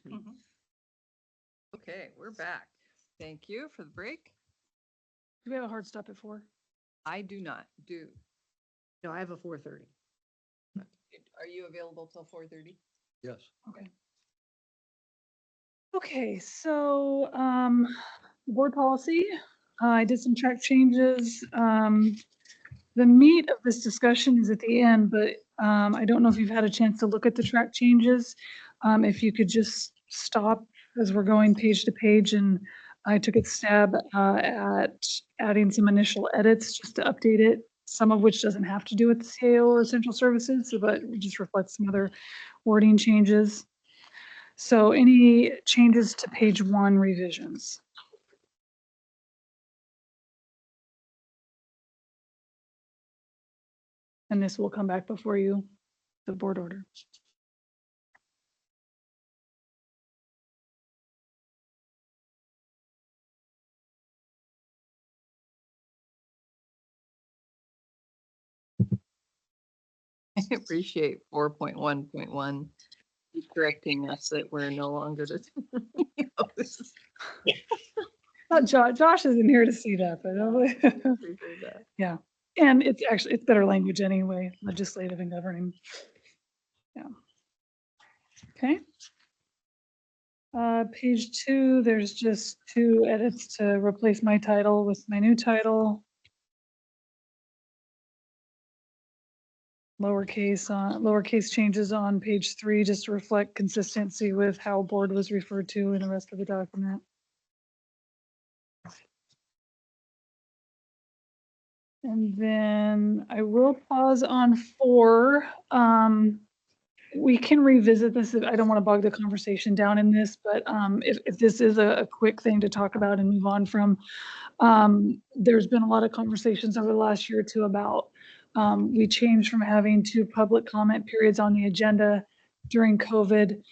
Okay, we're back. Thank you for the break. Do we have a hard stop at 4? I do not do. No, I have a 4:30. Are you available till 4:30? Yes. Okay. Okay, so, board policy, I did some track changes. The meat of this discussion is at the end, but, I don't know if you've had a chance to look at the track changes. If you could just stop as we're going page to page, and I took a stab, at adding some initial edits just to update it, some of which doesn't have to do with the CAO or essential services, but it just reflects some other wording changes. So any changes to page 1 revisions? And this will come back before you, the board order. I appreciate 4.1.1 correcting us that we're no longer the. This is- Josh isn't here to see that, but appreciate that. yeah. And it's actually, it's better language anyway, legislative and governing. Yeah. Okay. Page 2, there's just 2 edits to replace my title with my new title. Lowercase changes on page 3 just to reflect consistency with how board was referred to in the rest of the document. And then I will pause on 4. We can revisit this. I don't want to bog the conversation down in this, but if this is a quick thing to talk about and move on from, there's been a lot of conversations over the last year or two about, we changed from having 2 public comment periods on the agenda during COVID.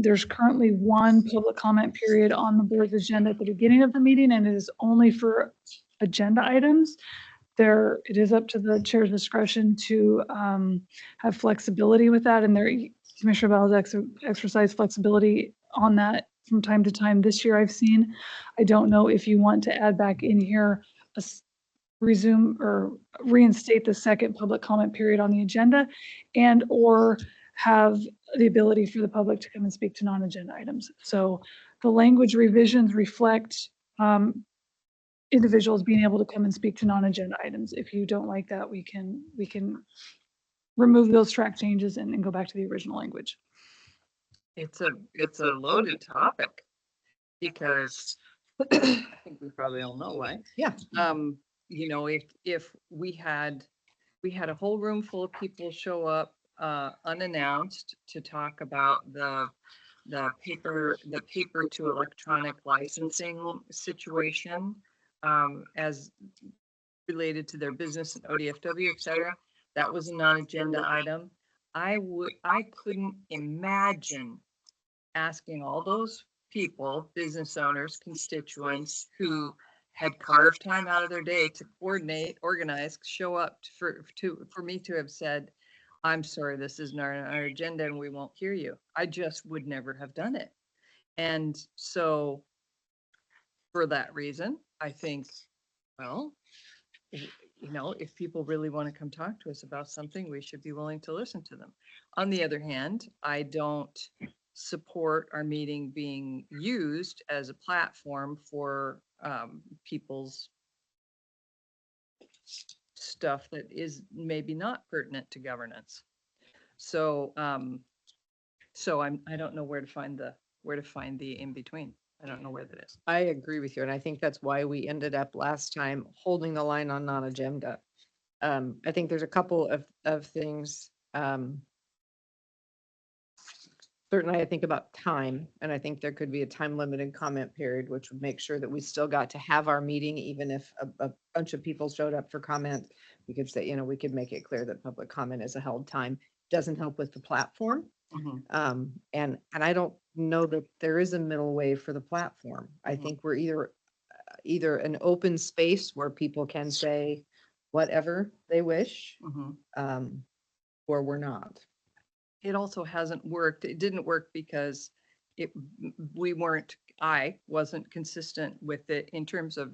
There's currently 1 public comment period on the board's agenda at the beginning of the meeting, and it is only for agenda items. It is up to the chair's discretion to have flexibility with that, and Commissioner Bell has exercised flexibility on that from time to time this year I've seen. I don't know if you want to add back in here, resume or reinstate the second public comment period on the agenda, and or have the ability for the public to come and speak to non-agenda items. So the language revisions reflect individuals being able to come and speak to non-agenda items. If you don't like that, we can remove those track changes and go back to the original language. It's a loaded topic because I think we probably all know why. Yeah. You know, if we had a whole room full of people show up unannounced to talk about the paper to electronic licensing situation, as related to their business and ODFW, et cetera, that was a non-agenda item. I couldn't imagine asking all those people, business owners, constituents who had carved time out of their day to coordinate, organize, show up for me to have said, I'm sorry, this isn't our agenda and we won't hear you. I just would never have done it. And so for that reason, I think, well, you know, if people really want to come talk to us about something, we should be willing to listen to them. On the other hand, I don't support our meeting being used as a platform for people's stuff that is maybe not pertinent to governance. So I don't know where to find the in between. I don't know where that is. I agree with you, and I think that's why we ended up last time holding the line on non-agenda. I think there's a couple of things. Certainly, I think about time, and I think there could be a time-limited comment period, which would make sure that we still got to have our meeting, even if a bunch of people showed up for comment. We could say, you know, we could make it clear that public comment is a held time. Doesn't help with the platform. And I don't know that there is a middle way for the platform. I think we're either an open space where people can say whatever they wish, or we're not. It also hasn't worked. It didn't work because I wasn't consistent with it in terms of,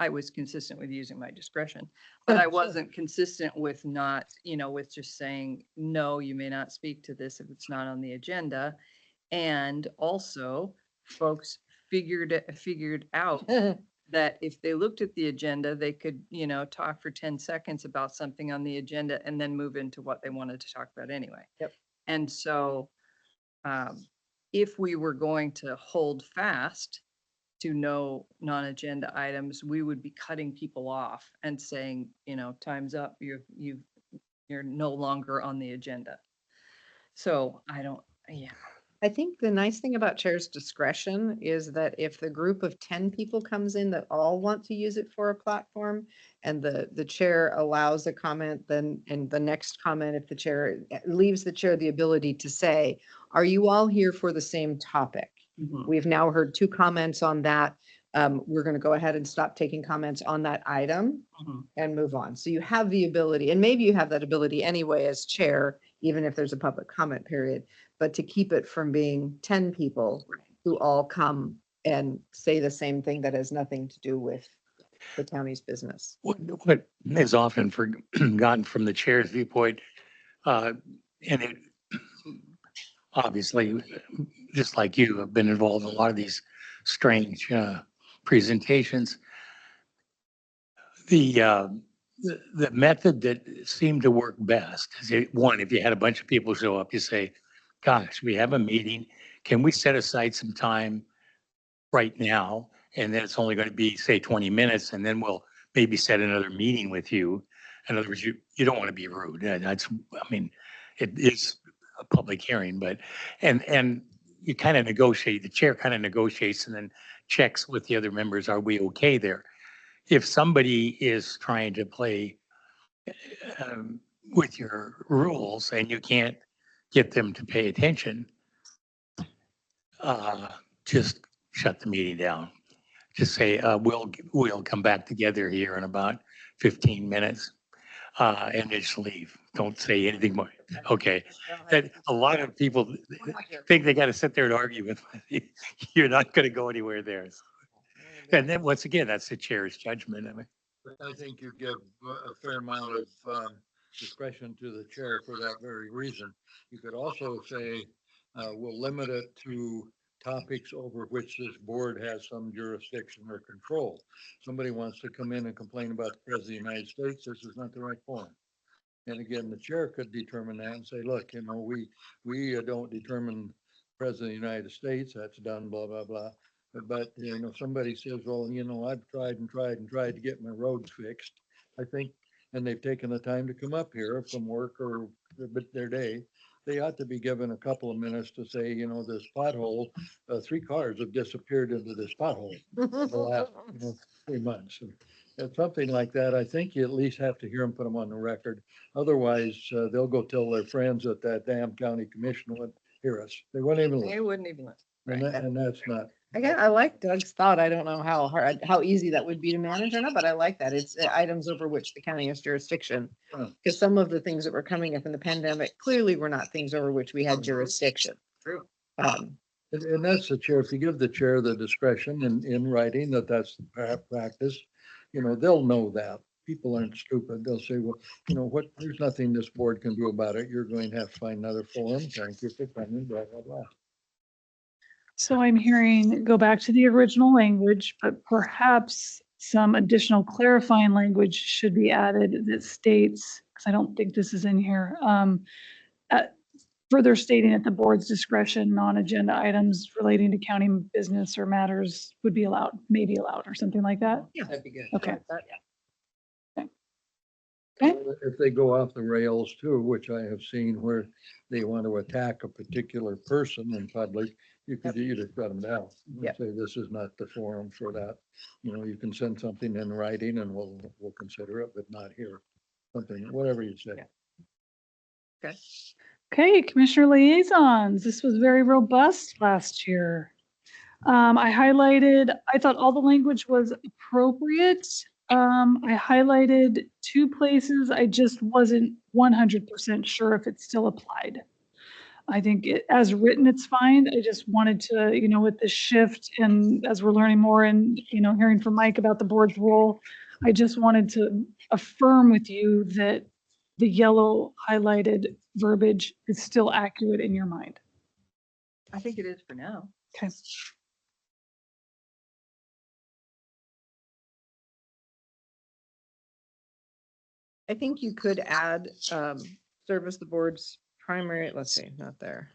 I was consistent with using my discretion, but I Sure. wasn't consistent with not, with just saying, no, you may not speak to this if it's not on the agenda. And also, folks figured out that if they looked at the agenda, they could, talk for 10 seconds about something on the agenda and then move into what they wanted to talk about anyway. Yep. And so, if we were going to hold fast to no non-agenda items, we would be cutting people off and saying, time's up, you're no longer on the agenda. So yeah. I think the nice thing about chair's discretion is that if the group of 10 people comes in that all want to use it for a platform and the chair allows a comment, then, and the next comment, if the chair leaves the chair the ability to say, are you all here for the same topic? We've now heard 2 comments on that. We're going to go ahead and stop taking comments on that item and move on. So you have the ability, and maybe you have that ability anyway as chair, even if there's a public comment period, but to keep it from being 10 people who all come and say the same thing that has nothing to do with the county's business. What is often forgotten from the chair's viewpoint, and it obviously, just like you, have been involved in a lot of these strange presentations. The method that seemed to work best is one, if you had a bunch of people show up, you say, gosh, we have a meeting. Can we set aside some time right now? And then it's only going to be, say, 20 minutes, and then we'll maybe set another meeting with you. In other words, you don't want to be rude. It is a public hearing, but, and you kind of negotiate, the chair kind of negotiates and then checks with the other members, are we okay there? If somebody is trying to play with your rules and you can't get them to pay attention, just shut the meeting down. Just say, we'll come back together here in about 15 minutes, and just leave. Don't say anything more. Okay. And a lot of people think they got to sit there and argue with you. You're not going to go anywhere there. And then once again, that's the chair's judgment. I think you give a fair amount of discretion to the chair for that very reason. You could also say, we'll limit it to topics over which this board has some jurisdiction or control. Somebody wants to come in and complain about the President of the United States, this is not the right forum. And again, the chair could determine that and say, look, we don't determine President of the United States, that's done, blah, blah, blah. But, somebody says, well, I've tried and tried and tried to get my roads fixed. I think, and they've taken the time to come up here from work or their day, they ought to be given a couple of minutes to say, this pothole, 3 cars have disappeared into this pothole in the last 3 months. And something like that, I think you at least have to hear them, put them on the record. Otherwise, they'll go tell their friends at that damn county commission wouldn't hear us. They wouldn't even They listen. wouldn't even listen. And that's not. Again, I like Doug's thought. I don't know how easy that would be to manage or not, but I like that. It's items over which the county has jurisdiction. Huh. Because some of the things that were coming up in the pandemic clearly were not things over which we had jurisdiction. True. And that's the chair. If you give the chair the discretion in writing that's practice, they'll know that. People aren't stupid. They'll say, well, there's nothing this board can do about it. You're going to have to find another forum. Thank you for coming, blah, blah, blah. So I'm hearing go back to the original language, but perhaps some additional clarifying language should be added that states, because I don't think this is in here, further stating at the board's discretion, non-agenda items relating to county business or matters would be allowed, may be allowed, or something like that. Yeah, That'd be good. Okay. Okay. If they go off the rails too, which I have seen where they want to attack a particular person in public, you could just shut them down. Yep. Say, this is not the forum for that. You can send something in writing and we'll consider it, but not here. Something, whatever you say. Yeah. Okay. Okay, Commissioner Liaisons, this was very robust last year. I thought all the language was appropriate. I highlighted 2 places. I just wasn't 100% sure if it still applied. I think as written, it's fine. I just wanted to, with the shift and as we're learning more and, hearing from Mike about the board's role, I just wanted to affirm with you that the yellow highlighted verbiage is still accurate in your mind. I think it is for now. Okay. I think you could add, service the board's primary, let's see, not there.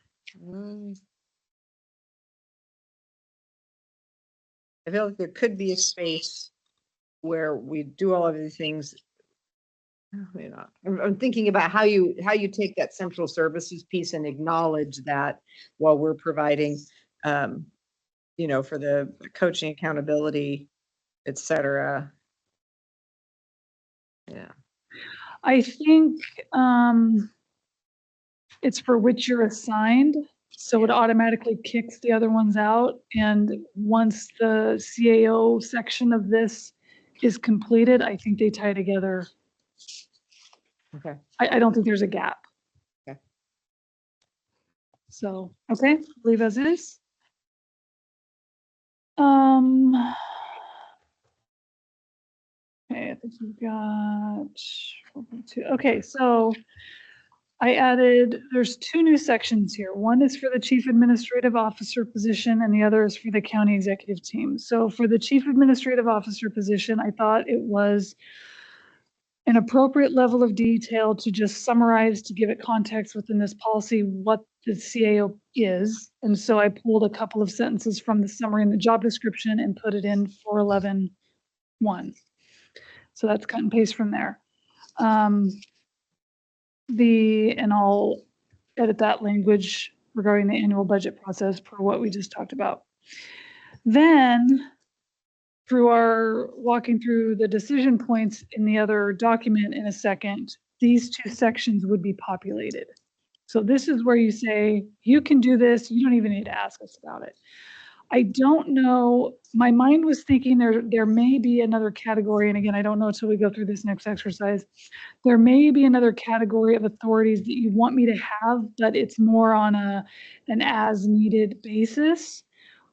I feel like there could be a space where we do all of these things. Maybe not. I'm thinking about how you take that central services piece and acknowledge that while we're providing, for the coaching accountability, et cetera. Yeah. I think it's for which you're assigned, so it automatically kicks the other ones out. And once the CAO section of this is completed, I think they tie together. Okay. I don't think there's a gap. Okay. So, okay, leave as is. Okay, I think we've got 4.2. Okay, so I added, there's 2 new sections here. One is for the chief administrative officer position and the other is for the county executive team. So for the chief administrative officer position, I thought it was an appropriate level of detail to just summarize, to give it context within this policy, what the CAO is. And so I pulled a couple of sentences from the summary and the job description and put it in 411.1. So that's cut and paste from there. And I'll edit that language regarding the annual budget process per what we just talked about. Then through our walking through the decision points in the other document in a second, these 2 sections would be populated. So this is where you say, you can do this. You don't even need to ask us about it. I don't know. My mind was thinking there may be another category. And again, I don't know until we go through this next exercise. There may be another category of authorities that you want me to have, but it's more on an as needed basis,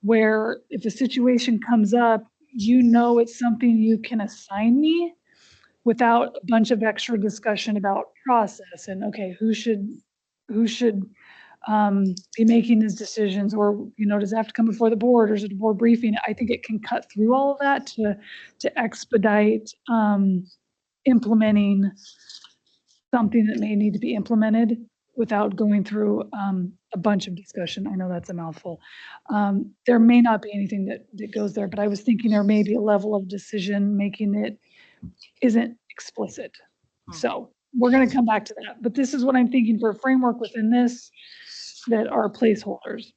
where if a situation comes up, it's something you can assign me without a bunch of extra discussion about process and, okay, who should be making these decisions, or, does it have to come before the board, or is it a board briefing? I think it can cut through all of that to expedite implementing something that may need to be implemented without going through a bunch of discussion. I know that's a mouthful. There may not be anything that goes there, but I was thinking there may be a level of decision making that isn't explicit. So we're going to come back to that. But this is what I'm thinking for a framework within this that are placeholders.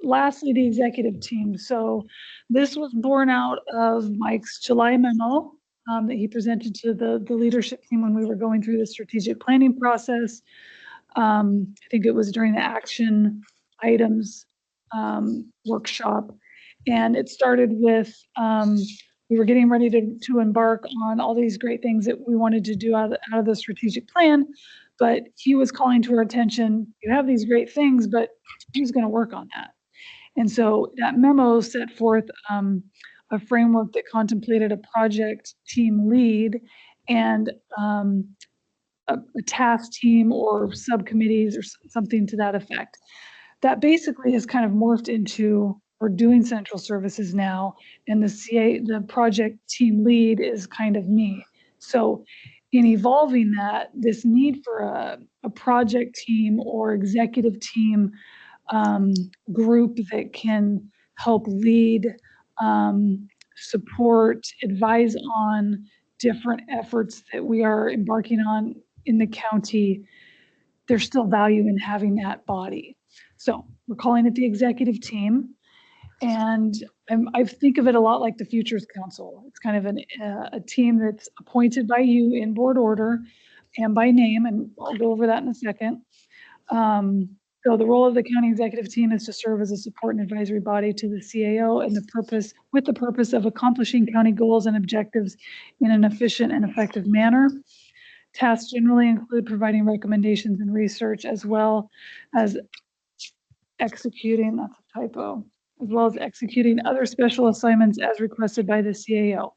Lastly, the executive team. So this was born out of Mike's July memo that he presented to the leadership team when we were going through the strategic planning process. I think it was during the action items workshop. And it started with, we were getting ready to embark on all these great things that we wanted to do out of the strategic plan. But he was calling to our attention, you have these great things, but who's going to work on that? And so that memo set forth a framework that contemplated a project team lead and a task team or subcommittees or something to that effect. That basically has kind of morphed into, we're doing central services now, and the project team lead is kind of me. So in evolving that, this need for a project team or executive team group that can help lead, support, advise on different efforts that we are embarking on in the county, there's still value in having that body. So we're calling it the executive team. And I think of it a lot like the Futures Council. It's kind of a team that's appointed by you in board order and by name, and I'll go over that in a second. So the role of the county executive team is to serve as a support and advisory body to the CAO and with the purpose of accomplishing county goals and objectives in an efficient and effective manner. Tasks generally include providing recommendations and research as well as executing, that's a typo, as well as executing other special assignments as requested by the CAO.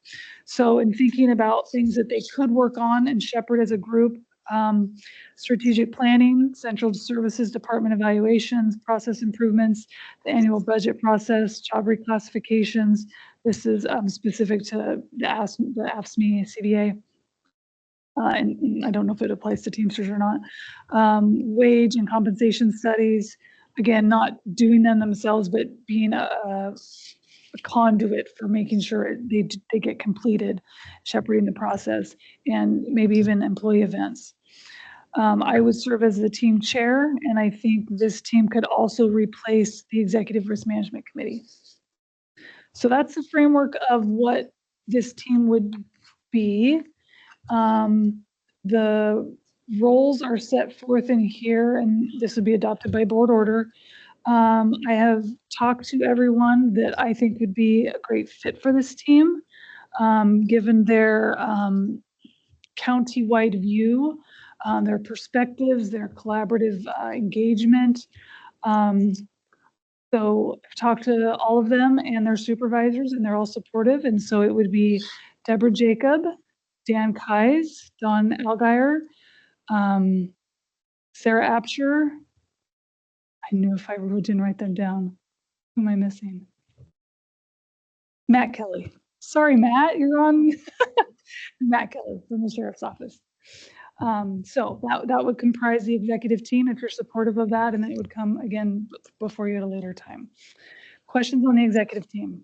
So in thinking about things that they could work on and shepherd as a group, strategic planning, central services department evaluations, process improvements, the annual budget process, job reclassifications. This is specific to the AFSCME CBA. And I don't know if it applies to Teamsters or not. Wage and compensation studies, again, not doing them themselves, but being a conduit for making sure they get completed, shepherding the process, and maybe even employee events. I would serve as the team chair, and I think this team could also replace the Executive Risk Management Committee. So that's the framework of what this team would be. The roles are set forth in here, and this would be adopted by board order. I have talked to everyone that I think would be a great fit for this team, given their county-wide view, their perspectives, their collaborative engagement. So I've talked to all of them and their supervisors, and they're all supportive. And so it would be Deborah Jacob, Dan Kais, Don Algier, Sarah Apsher. I knew if I didn't write them down. Who am I missing? Matt Kelly. Sorry, Matt, you're on. Matt Kelly from the Sheriff's Office. So that would comprise the executive team if you're supportive of that, and then it would come again before you at a later time. Questions on the executive team?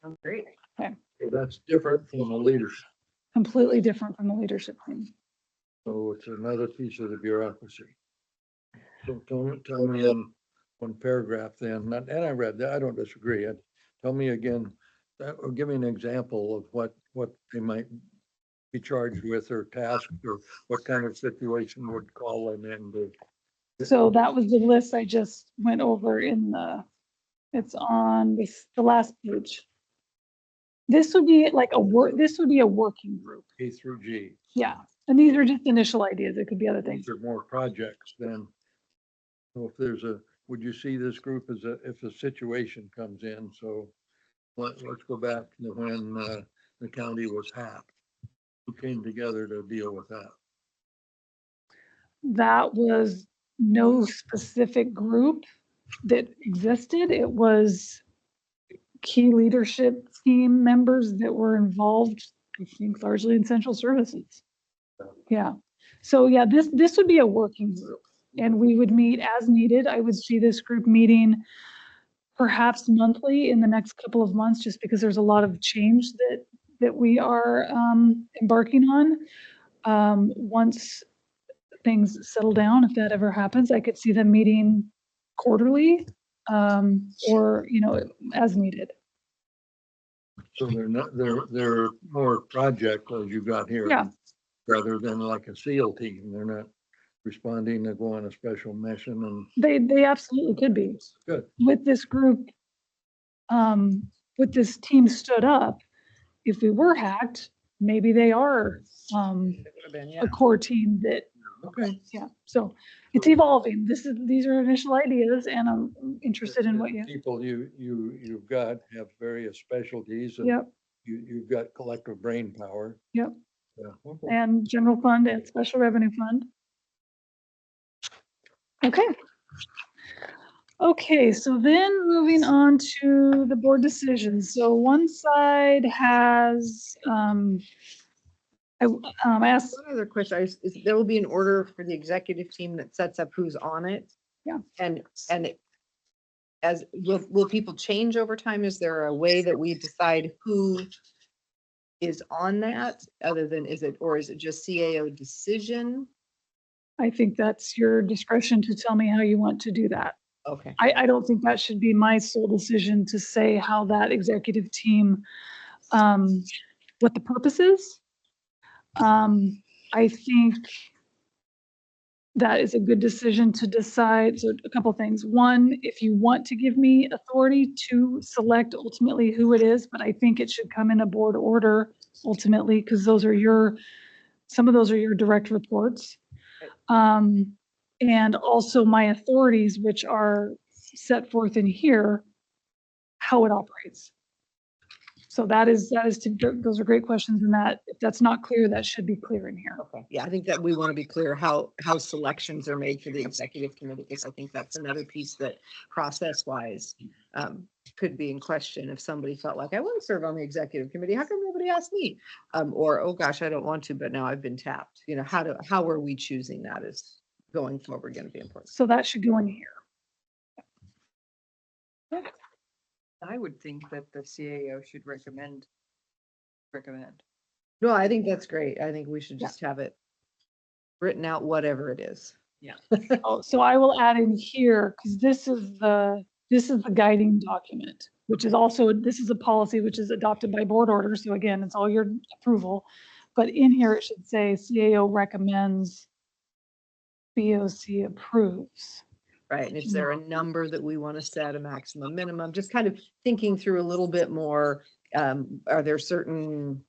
Sounds great. So that's different from the leadership. Completely different from the leadership team. So it's another piece of the bureaucracy. So tell me in one paragraph then, and I read that, I don't disagree. Tell me again, or give me an example of what they might be charged with or tasked, or what kind of situation would call them in to. So that was the list I just went over it's on the last page. This would be like this would be a working group. A through G. Yeah. And these are just initial ideas. It could be other things. These are more projects than. So if would you see this group as if a situation comes in? So let's go back to when the county was hacked. Who came together to deal with that? That was no specific group that existed. It was key leadership team members that were involved, I think, largely in central services. Yeah. So yeah, this would be a working group, and we would meet as needed. I would see this group meeting perhaps monthly in the next couple of months, just because there's a lot of change that we are embarking on. Once things settle down, if that ever happens, I could see them meeting quarterly, or, as needed. So they're more project as you got here. Yeah. Rather than like a SEAL team. They're not responding to go on a special mission and. They absolutely could be. Good. With this group, with this team stood up, if we were hacked, maybe they are a core team that. Okay. Yeah, so it's evolving. These are initial ideas, and I'm interested in what you. People you've got have various specialties. And Yep. You've got collective brain power. Yep. Yeah. Okay. And general fund and special revenue fund. Okay. Okay, so then moving on to the board decisions. So one side has, I asked. One other question, there will be an order for the executive team that sets up who's on it. Yeah. And will people change over time? Is there a way that we decide who is on that other than, is it just CAO decision? I think that's your discretion to tell me how you want to do that. Okay. I don't think that should be my sole decision to say how that executive team, what the purpose is. I think that is a good decision to decide. So a couple things. One, if you want to give me authority to select ultimately who it is, but I think it should come in a board order ultimately, because those are your some of those are your direct reports. And also my authorities, which are set forth in here, how it operates. So those are great questions, and that, if that's not clear, that should be clear in here. Okay, yeah, I think that we want to be clear how selections are made for the executive committee, because I think that's another piece that process-wise could be in question. If somebody felt like, I want to serve on the executive committee, how come nobody asked me? Or, oh gosh, I don't want to, but now I've been tapped. You know, how are we choosing that is going forward going to be important. So that should go in here. I would think that the CAO should recommend. No, I think that's great. I think we should just have it written out, whatever it is. Oh, so I will add in here, because this is the guiding document, which is also, this is a policy which is adopted by board order. So again, it's all your approval. But in here, it should say CAO recommends, BOC approves. Right, and is there a number that we want to set, a maximum, minimum, just kind of thinking through a little bit more, are there certain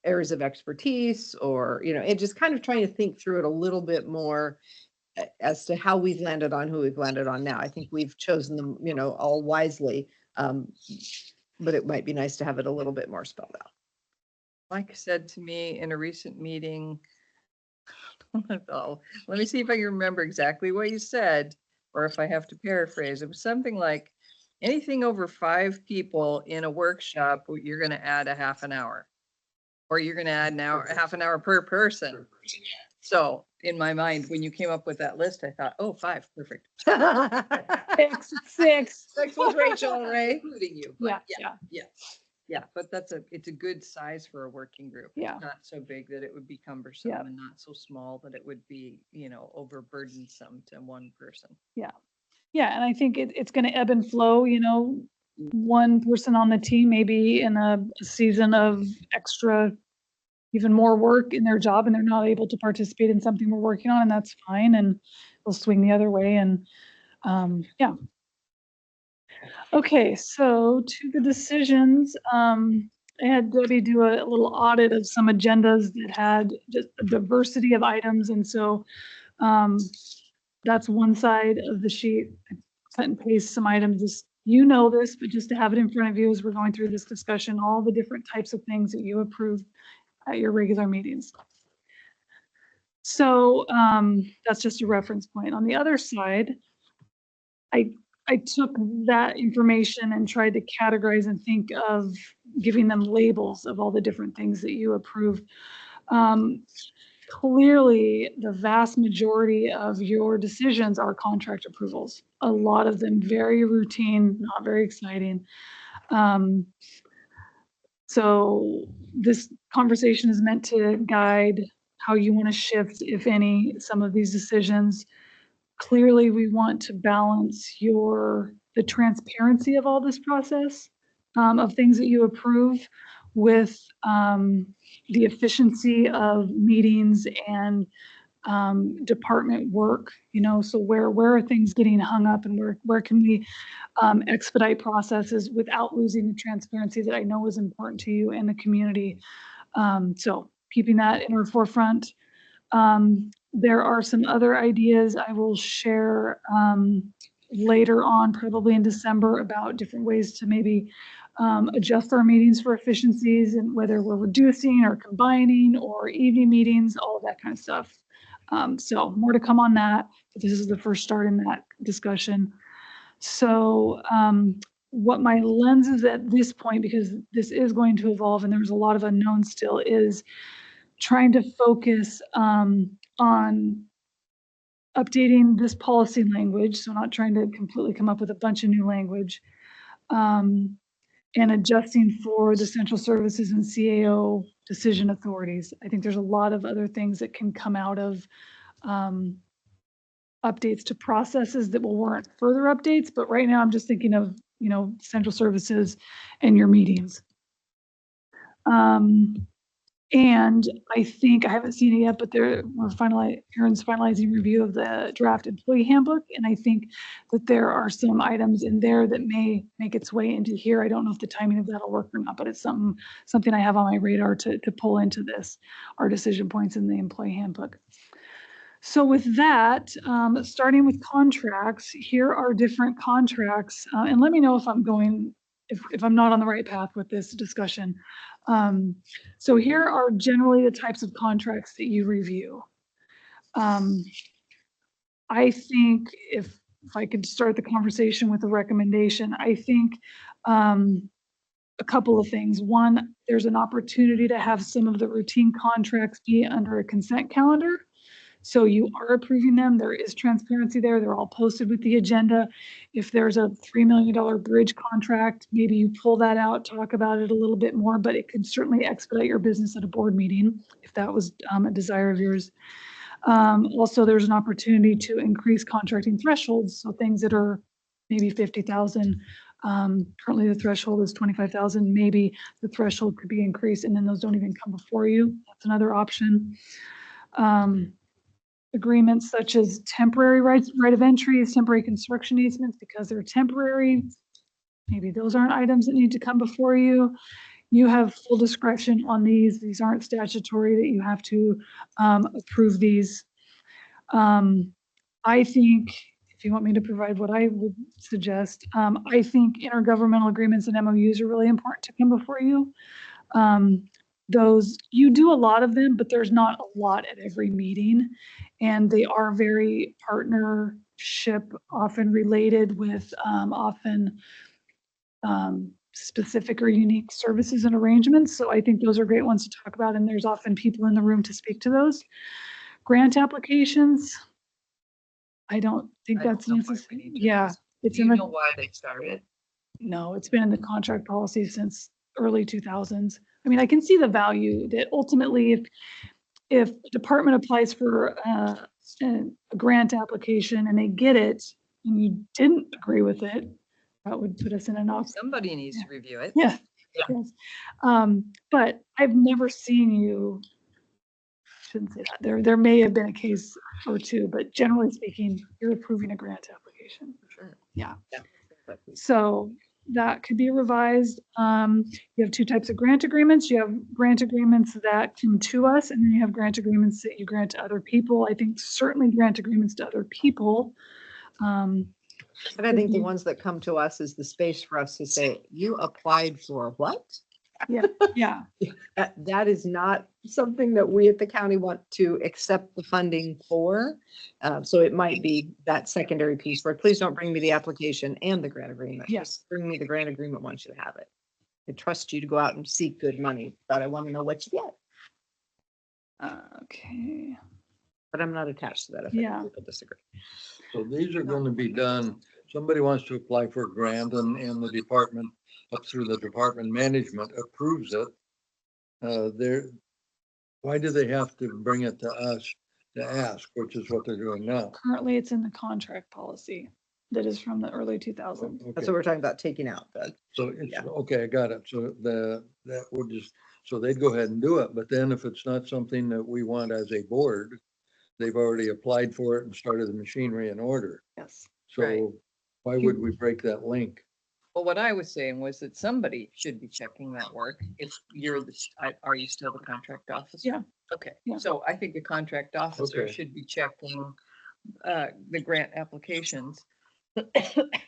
areas of expertise, or, you know, it just kind of trying to think through it a little bit more as to how we've landed on who we've landed on now. I think we've chosen them, you know, all wisely, but it might be nice to have it a little bit more spelled out. Mike said to me in a recent meeting, oh, let me see if I can remember exactly what you said, or if I have to paraphrase. It was something like, anything over 5 people in a workshop, you're going to add a half an hour. Or you're going to add an hour, half an hour per person. So in my mind, when you came up with that list, I thought, oh, 5, perfect. Six. Next was Rachel, right? Including you. But Yeah. Yeah, but it's a good size for a working group. It's Yeah. not so big that it would be cumbersome, Yeah. and not so small that it would be, overburdensome to one person. Yeah, and I think it's going to ebb and flow, one person on the team, maybe in a season of extra, even more work in their job, and they're not able to participate in something we're working on, and that's fine, and we'll swing the other way, and yeah. Okay, so to the decisions, I had Debbie do a little audit of some agendas that had just a diversity of items, and so that's one side of the sheet. I cut and paste some items, just, this, but just to have it in front of you as we're going through this discussion, all the different types of things that you approved at your regular meetings. So that's just a reference point. On the other side, I took that information and tried to categorize and think of giving them labels of all the different things that you approved. Clearly, the vast majority of your decisions are contract approvals. A lot of them very routine, not very exciting. So this conversation is meant to guide how you want to shift, if any, some of these decisions. Clearly, we want to balance the transparency of all this process, of things that you approve, with the efficiency of meetings and department work. So where are things getting hung up, and where can we expedite processes without losing the transparency that I know is important to you and the community. So keeping that in our forefront. There are some other ideas I will share later on, probably in December, about different ways to maybe adjust our meetings for efficiencies, and whether we're reducing or combining or evening meetings, all of that kind of stuff. So more to come on that, but this is the first start in that discussion. So what my lens is at this point, because this is going to evolve and there's a lot of unknowns still, is trying to focus on updating this policy language. So not trying to completely come up with a bunch of new language, and adjusting for the central services and CAO decision authorities. I think there's a lot of other things that can come out of updates to processes that will warrant further updates. But right now I'm just thinking of, central services and your meetings. And I think, I haven't seen it yet, but Aaron's finalizing review of the draft employee handbook. And I think that there are some items in there that may make its way into here. I don't know if the timing of that'll work or not, but it's something I have on my radar to pull into this, our decision points in the employee handbook. So with that, starting with contracts, here are different contracts, and let me know if if I'm not on the right path with this discussion. So here are generally the types of contracts that you review. I think if I could start the conversation with a recommendation, I think a couple of things. One, there's an opportunity to have some of the routine contracts be under a consent calendar. So you are approving them. There is transparency there. They're all posted with the agenda. If there's a $3 million bridge contract, maybe you pull that out, talk about it a little bit more, but it could certainly expedite your business at a board meeting if that was a desire of yours. Also, there's an opportunity to increase contracting thresholds. So things that are maybe 50,000, currently the threshold is 25,000. Maybe the threshold could be increased and then those don't even come before you. That's another option. Agreements such as temporary right of entry, temporary construction easements, because they're temporary. Maybe those aren't items that need to come before you. You have full discretion on these. These aren't statutory that you have to approve these. I think, if you want me to provide what I would suggest, I think intergovernmental agreements and MOUs are really important to come before you. Those, you do a lot of them, but there's not a lot at every meeting. And they are very partnership, often related with often specific or unique services and arrangements. So I think those are great ones to talk about. And there's often people in the room to speak to those. Grant applications, I don't think I don't that's know why we necessary. need to Yeah, do it's Do in you the, know why they started? no, it's been in the contract policy since early 2000s. I mean, I can see the value that ultimately if a department applies for a grant application and they get it and you didn't agree with it, that would put us in an off. Somebody needs to review it. Yeah. Yeah. Yes. But I've never seen you, shouldn't say that. There may have been a case or two, but generally speaking, you're approving a grant application. Sure. Yeah. Yeah. So that could be revised. You have two types of grant agreements. You have grant agreements that come to us, and then you have grant agreements that you grant to other people. I think certainly grant agreements to other people. And I think the ones that come to us is the space for us to say, you applied for what? Yeah, That is not something that we at the county want to accept the funding for. So it might be that secondary piece where please don't bring me the application and the grant agreement. Yes. Just bring me the grant agreement once you have it. I trust you to go out and seek good money, but I want to know what you get. okay. But I'm not attached to that. If Yeah. people disagree. So these are going to be done, somebody wants to apply for a grant and the department, up through the department management approves it. Why do they have to bring it to us to ask, which is what they're doing now? Currently, it's in the contract policy that is from the early 2000s. That's Okay, what we're talking about taking out. so it's, yeah. okay, I got it. So that would just, so they'd go ahead and do it, but then if it's not something that we want as a board, they've already applied for it and started the machinery in order. Yes. Right. So why would we break that link? Well, what I was saying was that somebody should be checking that work. If you're are you still the contract officer? Yeah. Okay, Yeah. so I think the contract officer Okay. should be checking the grant applications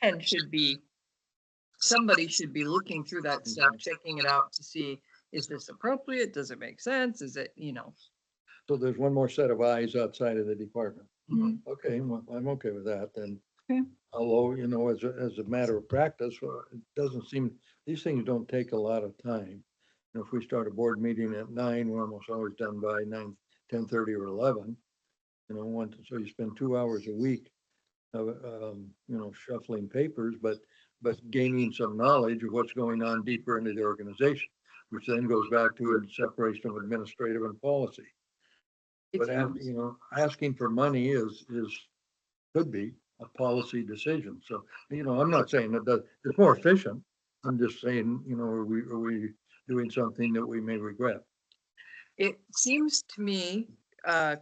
and somebody should be looking through that stuff, checking it out to see, is this appropriate? Does it make sense? Is it, So there's one more set of eyes outside of the department. Mhm. Okay, well, I'm okay with that then. Okay. Although, as a matter of practice, it doesn't seem, these things don't take a lot of time. If we start a board meeting at 9, we're almost always done by 9, 10:30 or 11. So you spend 2 hours a week, shuffling papers, but gaining some knowledge of what's going on deeper into the organization, which then goes back to a separation of administrative and policy. But, asking for money could be a policy decision. So, I'm not saying that it's more efficient. I'm just saying, are we doing something that we may regret? it seems to me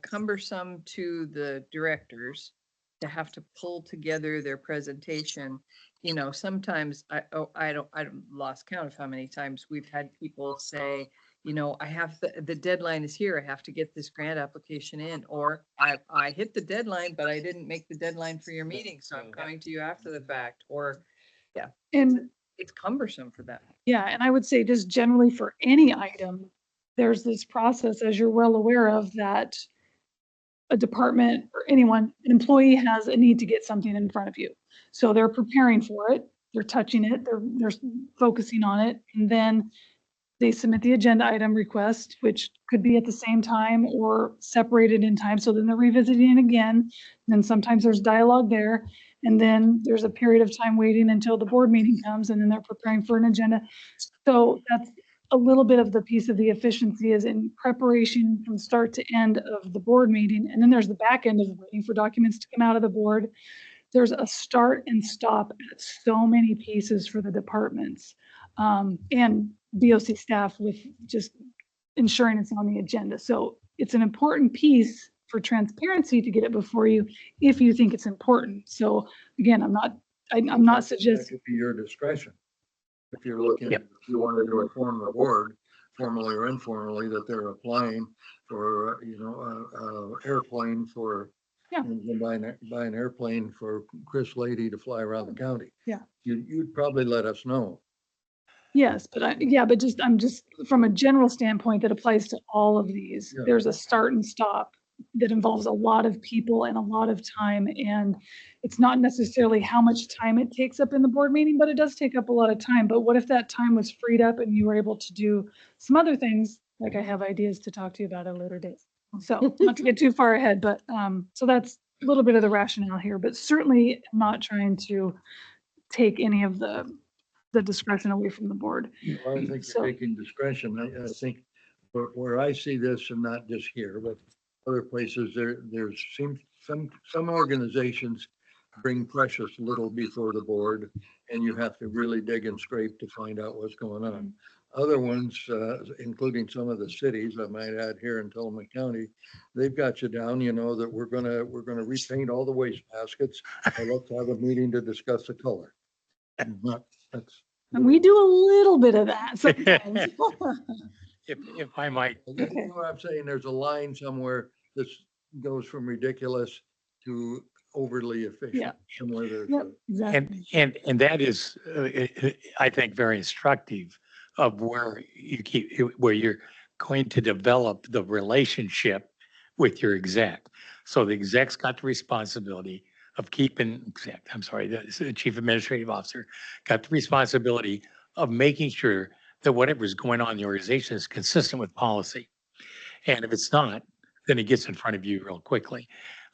cumbersome to the directors to have to pull together their presentation. You know, sometimes I don't lost count of how many times we've had people say, you know, I have the deadline is here. I have to get this grant application in, or I hit the deadline, but I didn't make the deadline for your meeting, so I'm coming to you after the fact, or And it's cumbersome for them. yeah, and I would say just generally for any item, there's this process, as you're well aware of, that a department or anyone, an employee has a need to get something in front of you. So they're preparing for it, they're touching it, they're focusing on it, and then they submit the agenda item request, which could be at the same time or separated in time. So then they're revisiting it again. And then sometimes there's dialogue there. And then there's a period of time waiting until the board meeting comes, and then they're preparing for an agenda. So that's a little bit of the piece of the efficiency is in preparation from start to end of the board meeting. And then there's the back end of waiting for documents to come out of the board. There's a start and stop at so many pieces for the departments. And BOC staff with just ensuring it's on the agenda. So it's an important piece for transparency to get it before you if you think it's important. So again, I'm not That suggesting. could be your discretion. If you're looking, Yep. if you wanted to inform the board, formally or informally, that they're applying for, airplane for, Yeah. buy an airplane for Chris Lady to fly around the county. Yeah. You'd probably let us know. Yes, but I'm just from a general standpoint that applies to all of these. Yeah. There's a start and stop that involves a lot of people and a lot of time. And it's not necessarily how much time it takes up in the board meeting, but it does take up a lot of time. But what if that time was freed up and you were able to do some other things? Like I have ideas to talk to you about at a later date. So not to get too far ahead, but so that's a little bit of the rationale here, but certainly not trying to take any of the discretion away from the board. Well, I think So- you're taking discretion. I think where I see this, and not just here, but other places, there's some organizations bring precious little before the board, and you have to really dig and scrape to find out what's going on. Other ones, including some of the cities, I might add here in Tillamook County, they've got you down, that we're gonna repaint all the waste baskets, and let's have a meeting to discuss the color. That's. And we do a little bit of that sometimes. If I might, You know what I'm saying? There's a line somewhere that goes from ridiculous to overly efficient. Yeah. Somewhere there's. Yep, exactly. and that is, I think, very instructive of where where you're going to develop the relationship with your exec. So the exec's got the responsibility of the chief administrative officer got the responsibility of making sure that whatever's going on in the organization is consistent with policy. And if it's not, then it gets in front of you real quickly.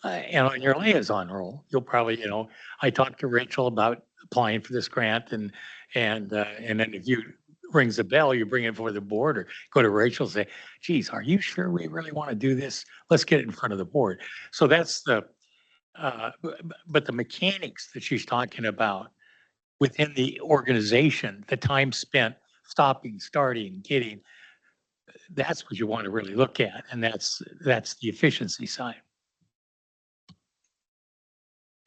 And on your liaison role, you'll probably, I talked to Rachel about applying for this grant and then if you rings a bell, you bring it before the board or go to Rachel and say, geez, are you sure we really want to do this? Let's get it in front of the board. So that's but the mechanics that she's talking about within the organization, the time spent stopping, starting, getting, that's what you want to really look at. And that's the efficiency side.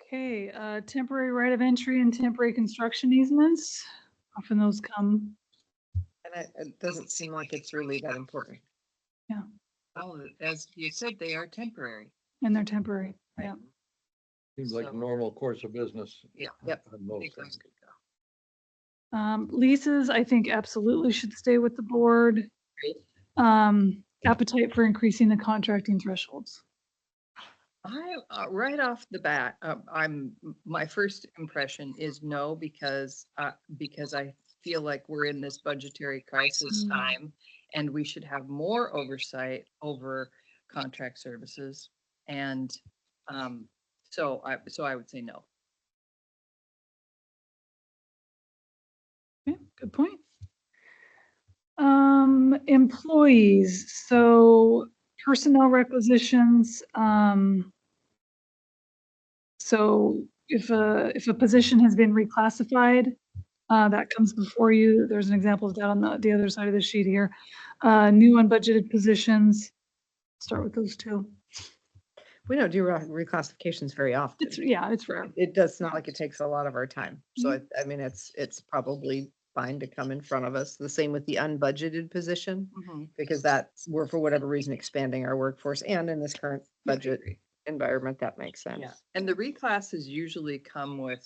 Okay, temporary right of entry and temporary construction easements. Often those come, And it doesn't seem like it's really that important. Well, as you said, they are temporary. and they're temporary. Right? Yeah. Seems like a So- normal course of business. Yeah. Yep. on I most think those things. could go. Leases, I think absolutely should stay with the board. Appetite for increasing the contracting thresholds. Right off the bat, my first impression is no, because I feel like we're in this budgetary crisis Mm. time and we should have more oversight over contract services. And, so I would say no. Okay, good point. Employees, so personnel requisitions, so if a position has been reclassified, That comes before you. There's an example of that on the other side of the sheet here. New unbudgeted positions. Start with those two. We don't do reclassifications very often. It's rare. It does not like it takes a lot of our time. So Mm-hmm. I mean, it's probably fine to come in front of us. The same with the unbudgeted position, Mhm. because that's, we're for whatever reason expanding our workforce, and in this current budget agree. environment, that makes sense. Yeah, and the reclasses usually come with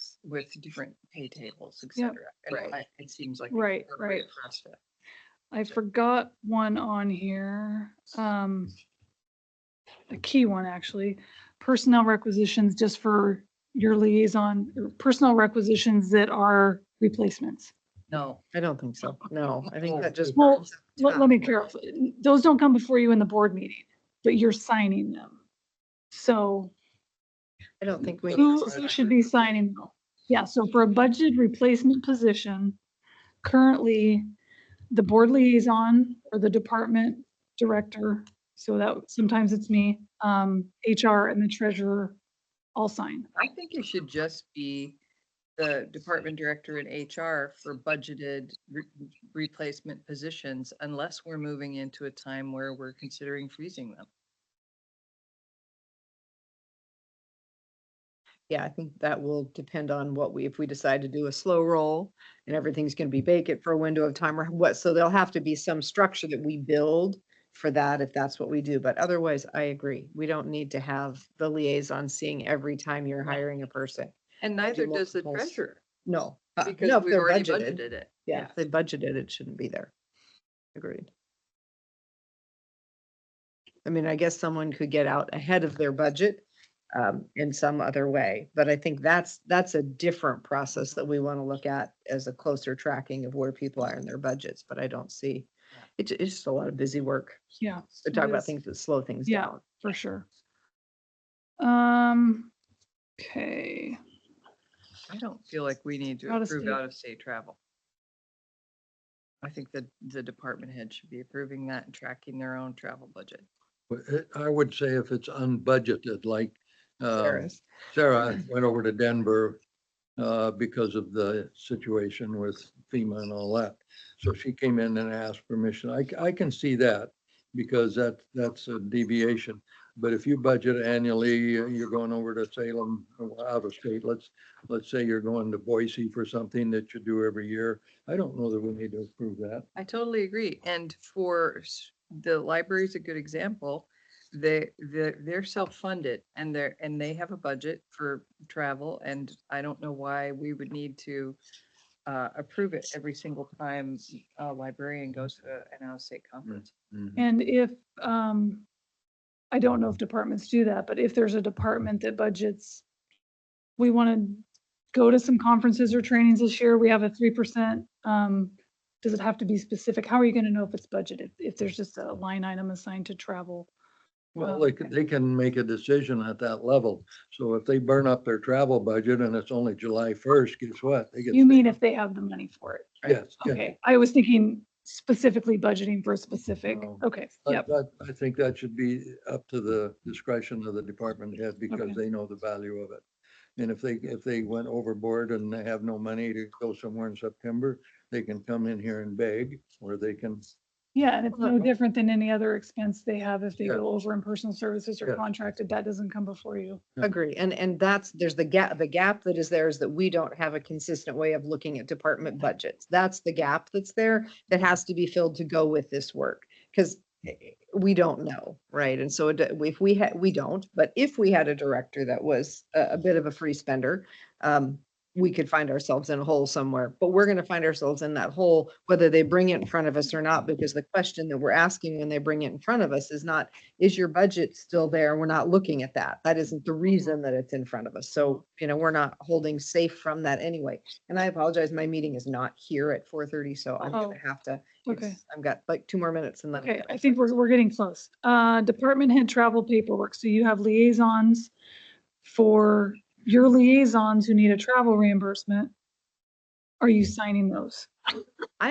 different pay tables, et Yep. cetera. And Right. it seems like. Right, appropriate right. for us to- I forgot one on here. A key one, actually. Personnel requisitions just for your liaison, or personnel requisitions that are replacements. No, I don't think so. No, I think that just. Well, burns up let me time. clarify. Those don't come before you in the board meeting, but you're signing them. So I don't think we. who should be signing them? Yeah, so for a budget replacement position, currently the board liaison or the department director, so that sometimes it's me, HR and the treasurer all sign. I think it should just be the department director and HR for budgeted replacement positions, unless we're moving into a time where we're considering freezing them. Yeah, I think that will depend on what if we decide to do a slow roll and everything's gonna be vacant for a window of time or what, so there'll have to be some structure that we build for that if that's what we do. But otherwise, I agree. We don't need to have the liaison seeing every time you're Right. hiring a person. And I do neither does the multiples. treasurer, No, no, because if we've they're already budgeted. budgeted it. Yeah, if they budgeted, it shouldn't be there. Agreed. I mean, I guess someone could get out ahead of their budget in some other way, but I think that's a different process that we want to look at as a closer tracking of where people are in their budgets, but I don't see. It's just a lot of busy work Yeah. to it talk about is, things that slow things Yeah. down. for sure. Okay, I don't feel like we need to Out of approve state. out-of-state travel. I think that the department head should be approving that and tracking their own travel budget. But I would say if it's unbudgeted, like Sarah's. Sarah went over to Denver because of the situation with FEMA and all that. So she came in and asked permission. I can see that because that's a deviation. But if you budget annually, you're going over to Salem, or out of state, let's say you're going to Boise for something that you do every year. I don't know that we need to approve that. I totally agree. And for the library is a good example. They're self-funded and they have a budget for travel, and I don't know why we would need to approve it every single time a librarian goes to an out-of-state conference. and if, I don't know if departments do that, but if there's a department that budgets, we want to go to some conferences or trainings this year, we have a 3%. Does it have to be specific? How are you going to know if it's budgeted? If there's just a line item assigned to travel? Well, Oh, they can make a decision at that level. So if they burn up their travel budget and it's only July 1st, guess what? They get. You mean if they have the money for it? right? Yes. yes. Okay, I was thinking specifically budgeting for a specific, No. okay, But yep, I think that should be up to the discretion of the department head because Okay. they know the value of it. And if they went overboard and they have no money to go somewhere in September, they can come in here and beg, or they can. yeah, and it's no different than any other expense they have if they Yeah. go over in personal services or Yeah. contracted, that doesn't come before you. Agree. And there's the gap that is there is that we don't have a consistent way of looking at department budgets. That's the gap that's there that has to be filled to go with this work. Because we don't know, right? And so if we don't, but if we had a director that was a bit of a free spender, we could find ourselves in a hole somewhere, but we're going to find ourselves in that hole, whether they bring it in front of us or not, because the question that we're asking when they bring it in front of us is not, is your budget still there? We're not looking at that. That isn't the reason that it's in front of us. So, we're not holding safe from that anyway. And I apologize, my meeting is not here at 4:30, so I'm Oh, gonna have to, okay. I've got like 2 more minutes and then. Okay, I think we're getting close. Department head travel paperwork. So you have liaisons for your liaisons who need a travel reimbursement. Are you signing those? I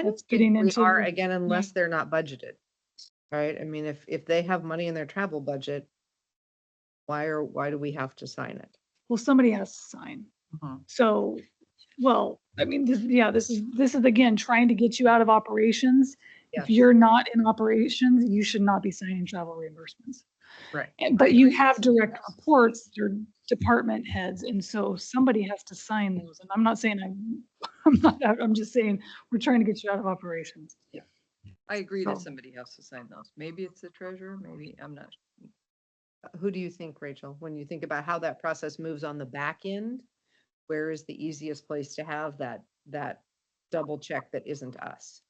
don't That's getting think we into are, the- again, unless they're not budgeted. Right? I mean, if they have money in their travel budget, why do we have to sign it? Well, somebody has to sign. Mhm. So Well, I mean, this is again, trying to get you out of operations. Yes. If you're not in operations, you should not be signing travel reimbursements. Right. But you have direct reports, your department heads, and so somebody has to sign those. And I'm not saying I'm just saying, we're trying to get you out of operations. I agree that So- somebody has to sign those. Maybe it's the treasurer, maybe, I'm not. Who do you think, Rachel, when you think about how that process moves on the back end? Where is the easiest place to have that double check that isn't us?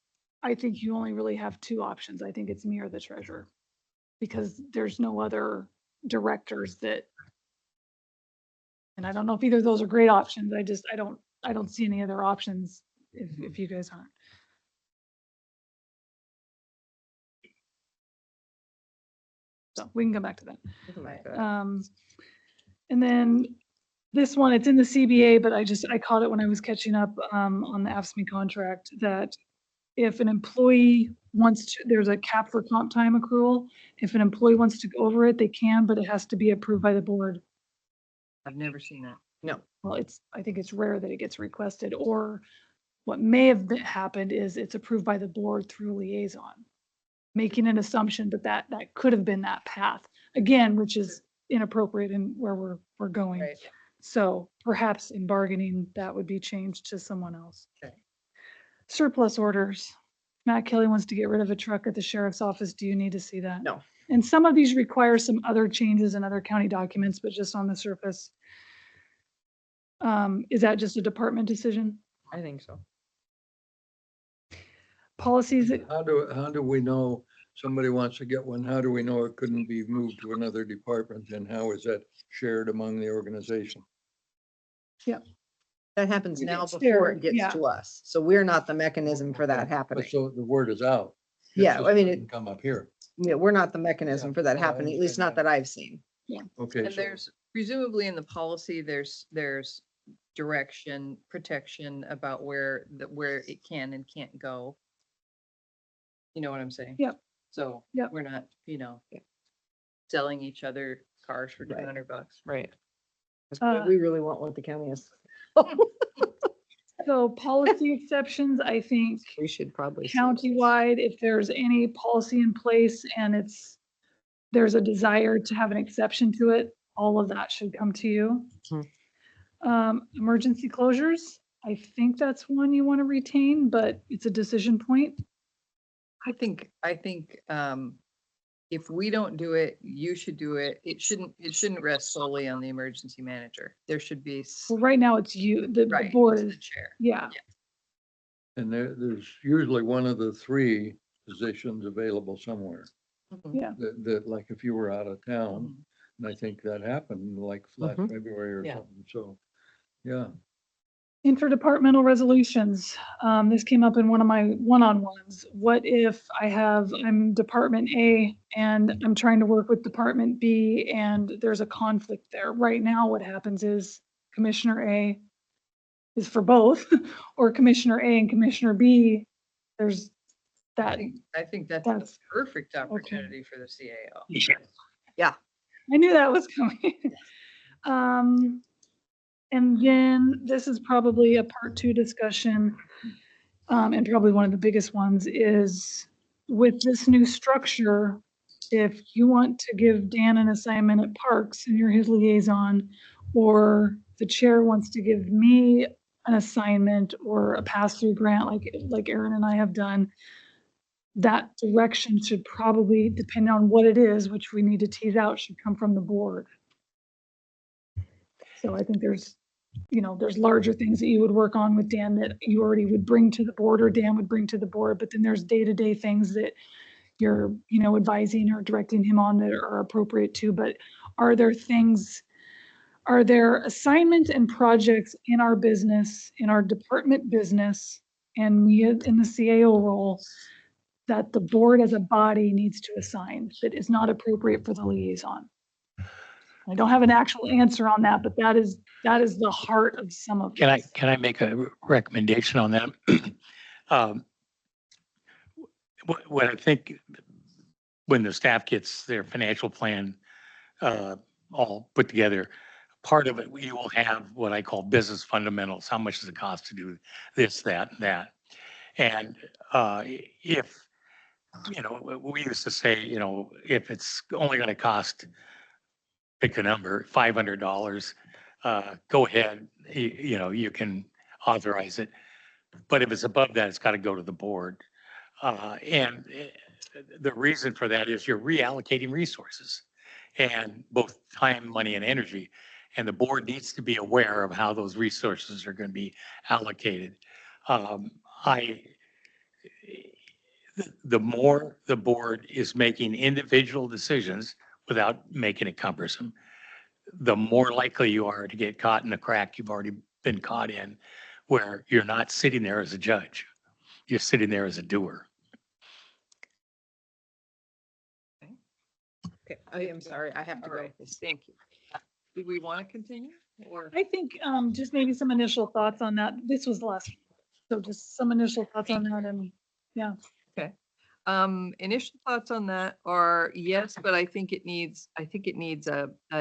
I think you only really have two options. I think it's me or the treasurer. Because there's no other directors that. And I don't know if either of those are great options. I don't see any other options if you guys aren't. So we can come back to that. And then this one, it's in the CBA, but I caught it when I was catching up on the AFSCME contract that if an employee wants to, there's a cap for comp time accrual. If an employee wants to go over it, they can, but it has to be approved by the board. I've never seen that. No, Well, I think it's rare that it gets requested, or what may have happened is it's approved by the board through liaison. Making an assumption, but that could have been that path, again, which is inappropriate in where we're going. right. So perhaps in bargaining, that would be changed to someone else. Okay. Surplus orders. Matt Kelly wants to get rid of a truck at the sheriff's office. Do you need to see that? No. And some of these require some other changes in other county documents, but just on the surface. Is that just a department decision? I think so. Policies, How do we know somebody wants to get one? How do we know it couldn't be moved to another department? And how is that shared among the organization? That happens now It's before there, it gets yeah. to us. So we're not the mechanism for that But happening. so the word is out. It Yeah, just I mean, doesn't come up here. Yeah, we're not the mechanism Yeah, for that no, I happening, at least understand not that. that I've seen. Okay, And so there's presumably in the policy, there's direction, protection about where it can and can't go. You know what I'm saying? Yep. So Yep. we're not, Yeah. selling each other cars for Right. $200. Right. Uh, We really want what the county is. so policy exceptions, I think We should probably. see those. countywide, if there's any policy in place and there's a desire to have an exception to it, all of that should come to you. Emergency closures, I think that's one you want to retain, but it's a decision point. I think, if we don't do it, you should do it. It shouldn't rest solely on the emergency manager. There should be, Well, right now it's you, the right, board it's is, the chair. yeah, and there's usually one of the three positions available somewhere. Mhm. yeah. That like if you were out of town, Mhm. and I think that happened like last Mhm. February or Yeah. something. So, yeah. Interdepartmental resolutions. This came up in one of my one-on-ones. What if I'm Department A and I'm trying to work with Department B and there's a conflict there? Right now, what happens is Commissioner A is for both, or Commissioner A and Commissioner B, there's that. I think that's the That's- perfect opportunity for the CAO. I knew that was coming. And then this is probably a part 2 discussion. And probably one of the biggest ones is with this new structure, if you want to give Dan an assignment at Parks and you're his liaison, or the chair wants to give me an assignment or a pass-through grant like Aaron and I have done, that direction should probably, depending on what it is, which we need to tease out, should come from the board. So I think there's larger things that you would work on with Dan that you already would bring to the board or Dan would bring to the board, but then there's day-to-day things that you're, advising or directing him on that are appropriate too. But are there assignments and projects in our business, in our department business, and me in the CAO role that the board as a body needs to assign that is not appropriate for the liaison? I don't have an actual answer on that, but that is the heart of some of this. Can I make a recommendation on that? What I think, when the staff gets their financial plan all put together, part of it, you will have what I call business fundamentals. How much does it cost to do this, that, and that? And if, we used to say, if it's only going to cost, pick a number, $500, go ahead, you can authorize it. But if it's above that, it's got to go to the board. And the reason for that is you're reallocating resources and both time, money, and energy. And the board needs to be aware of how those resources are going to be allocated. Um, I, the more the board is making individual decisions without making it cumbersome, the more likely you are to get caught in the crack you've already been caught in, where you're not sitting there as a judge. You're sitting there as a doer. Okay. I am sorry, I have to All go. right, thank you. Do we want to continue or? I think just maybe some initial thoughts on that. This was the last, so just some initial thoughts on that and Initial thoughts on that are yes, but I think it needs a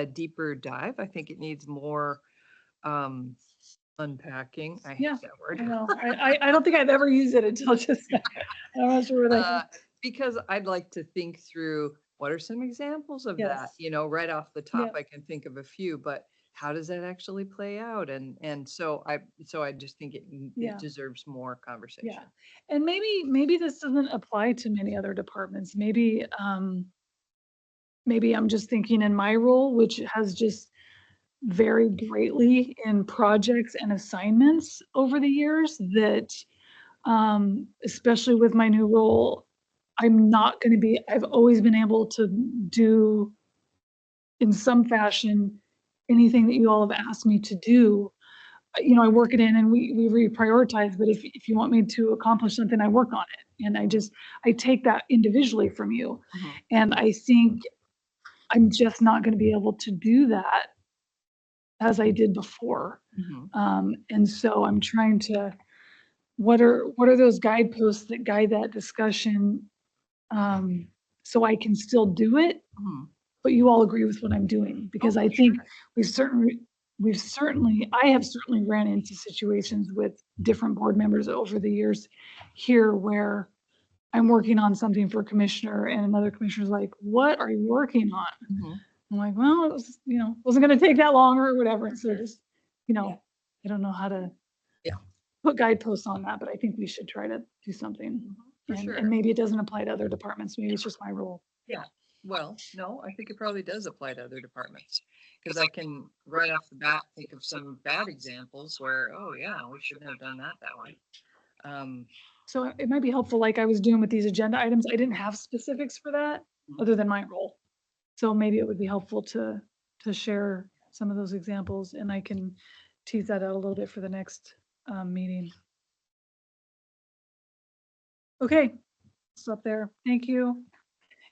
deeper dive. I think it needs more unpacking. I hate Yeah, that I word. know. I don't think I've ever used it until just now. I'm not sure what I. Because I'd like to think through what are some examples of that, Yes. right off the top, Yeah. I can think of a few, but how does that actually play out? And so I just think Yeah. it deserves more conversation. And maybe this doesn't apply to many other departments. Maybe I'm just thinking in my role, which has just varied greatly in projects and assignments over the years, that especially with my new role, I've always been able to do in some fashion anything that you all have asked me to do. I work it in and we reprioritize, but if you want me to accomplish something, I work on it. And I take that individually from you. Mhm. And I think I'm just not going to be able to do that as I did before. Mhm. And so I'm trying to, what are those guideposts that guide that discussion? So I can still do it, Mhm. but you all agree with what I'm doing, because I think I have certainly ran into situations with different board members over the years here where I'm working on something for a commissioner and another commissioner's like, what are you working on? Mhm. I'm like, well, it was, wasn't going to take that long or whatever. And so just, Yeah. I don't know how to Yeah. put guideposts on that, but I think we should try to do something. For And sure. maybe it doesn't apply to other departments. Maybe it's just my role. Well, no, I think it probably does apply to other departments. Because I can right off the bat think of some bad examples where, oh yeah, we shouldn't have done that way. So it might be helpful, like I was doing with these agenda items. I didn't have specifics for that other than my role. So maybe it would be helpful to share some of those examples, and I can tease that out a little bit for the next meeting. Okay, stop there. Thank you.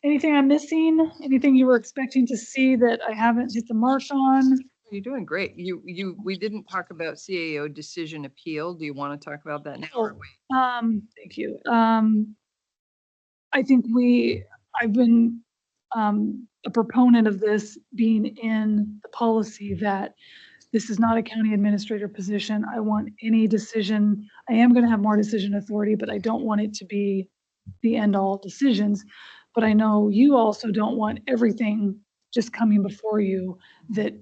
Anything I'm missing? Anything you were expecting to see that I haven't hit the mark on? You're doing great. We didn't talk about CAO decision appeal. Do you want to talk about that now? or Thank you. I think I've been a proponent of this being in the policy that this is not a county administrator position. I want any decision. I am going to have more decision authority, but I don't want it to be the end all decisions. But I know you also don't want everything just coming before you that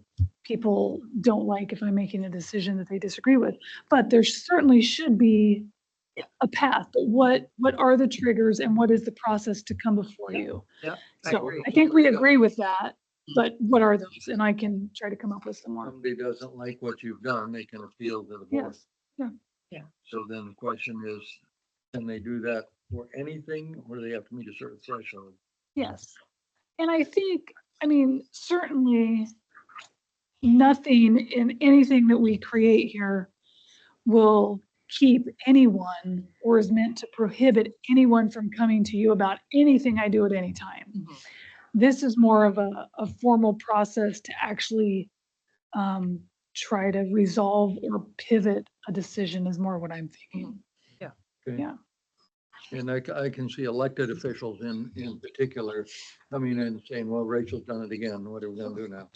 people don't like if I'm making a decision that they disagree with. But there certainly should be a path. But what are the triggers and what is the process to come before you? Yeah, I So agree. I think we agree with that, but what are those? And I can try to come up with some more. Somebody doesn't like what you've done, they can appeal to the board. Yes, So then the question is, can they do that for anything or do they have to meet a certain threshold? yes. And I think, certainly nothing in anything that we create here will keep anyone or is meant to prohibit anyone from coming to you about anything I do at any time. Mhm. This is more of a formal process to actually try to resolve or pivot a decision is more what I'm thinking. Okay. Yeah. And I can see elected officials in particular coming in and saying, well, Rachel's done it again. What are we gonna do now?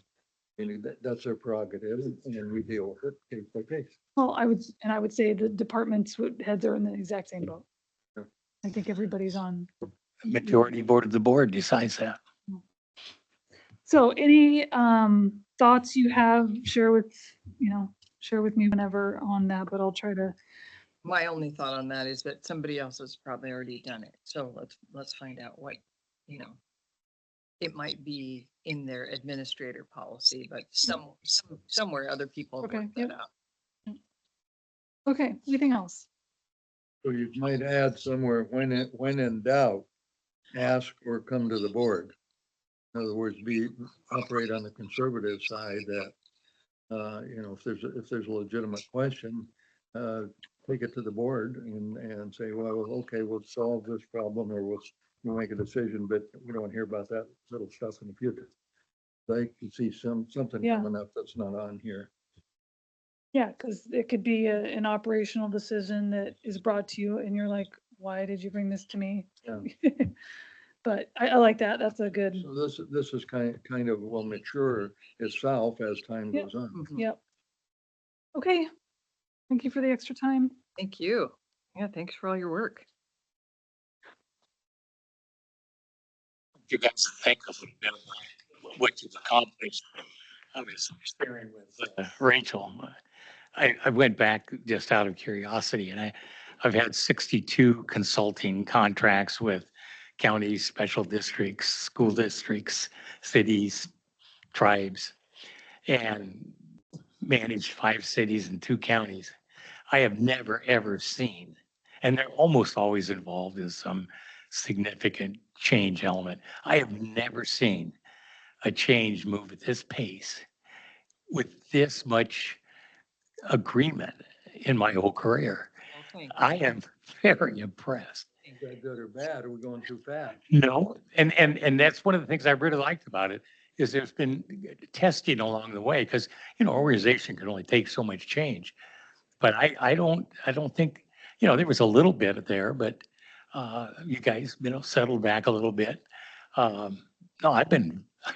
And that's their prerogative, and we deal with it case by case. Well, I would say the departments heads are in the exact same boat. Sure. I think everybody's on. Majority board of the board decides that. So any thoughts you have, share with me whenever on that, but I'll try to. My only thought on that is that somebody else has probably already done it. So let's find out what, you know, it might be in their administrator policy, but somewhere other people have Okay, worked yep. that out. Okay, anything else? So you might add somewhere, when in doubt, ask or come to the board. In other words, operate on the conservative side that, you know, if there's a legitimate question, take it to the board and say, well, okay, we'll solve this problem, or we'll make a decision, but we don't want to hear about that little stuff in the future. They can see something Yeah. coming up that's not on here. Yeah, because it could be an operational decision that is brought to you and you're like, why did you bring this to me? Yeah. But I like that. That's a good, So this is kind of will mature itself as time Yeah. goes on. Mhm. yep. Okay, thank you for the extra time. Thank you. Yeah, thanks for all your work. You guys think a little bit about what you've accomplished. I was sharing with Rachel. I went back just out of curiosity, and I've had 62 consulting contracts with counties, special districts, school districts, cities, tribes, and managed 5 cities and 2 counties. I have never, ever seen, and they're almost always involved in some significant change element. I have never seen a change move at this pace with this much agreement in my whole career. Well, thank you. I am very impressed. Is that good or bad? Are we going too fast? No, and that's one of the things I really liked about it is there's been testing along the way because, you know, organization can only take so much change. But I don't think, you know, there was a little bit there, but you guys, you know, settled back a little bit. No,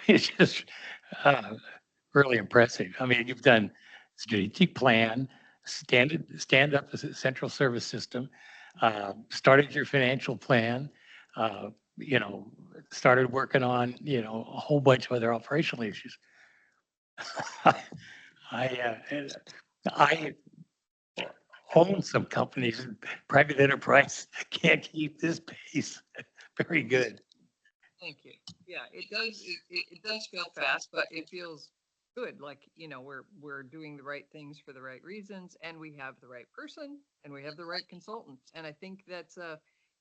it's just really impressive. I mean, you've done strategic plan, stand up the central service system, started your financial plan, you know, started working on, you know, a whole bunch of other operational issues. I own some companies, and private enterprise can't keep this pace. Very good. Thank you. Yeah, it does feel fast, but it feels good. Like, you know, we're doing the right things for the right reasons, and we have the right person and we have the right consultants. And I think that's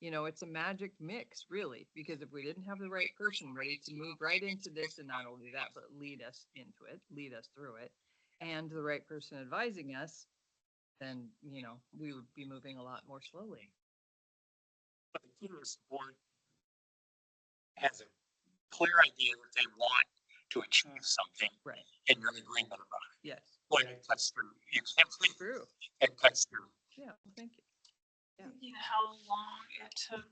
you know, it's a magic mix really, because if we didn't have the right person ready to move right into this, and not only that, but lead us into it, lead us through it, and the right person advising us, then, you know, we would be moving a lot more slowly. But the Keynote board has a clear idea that they want to achieve something, Right. and you're in agreement about it. Yes. When it cuts through, you can't see True. it cuts through. Yeah. Well, thank you. Yeah. Thinking how long it took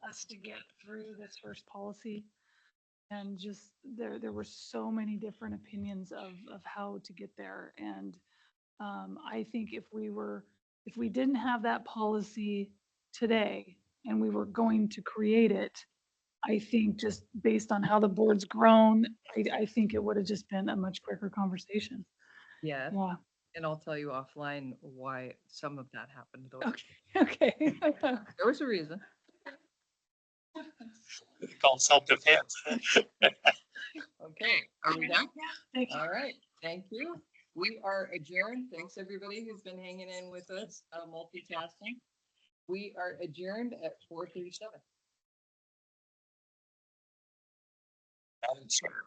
us to get through this first policy. And just there were so many different opinions of how to get there. And I think if we didn't have that policy today and we were going to create it, I think just based on how the board's grown, I think it would have just been a much quicker conversation. Yeah. Yeah. And I'll tell you offline why some of that happened. Though. Okay. There was a reason. It's called self-defense. Okay. Are we done? Thank you. All right. Thank you. We are adjourned. Thanks everybody who's been hanging in with us, multitasking. We are adjourned at 4:37. Madam Chair.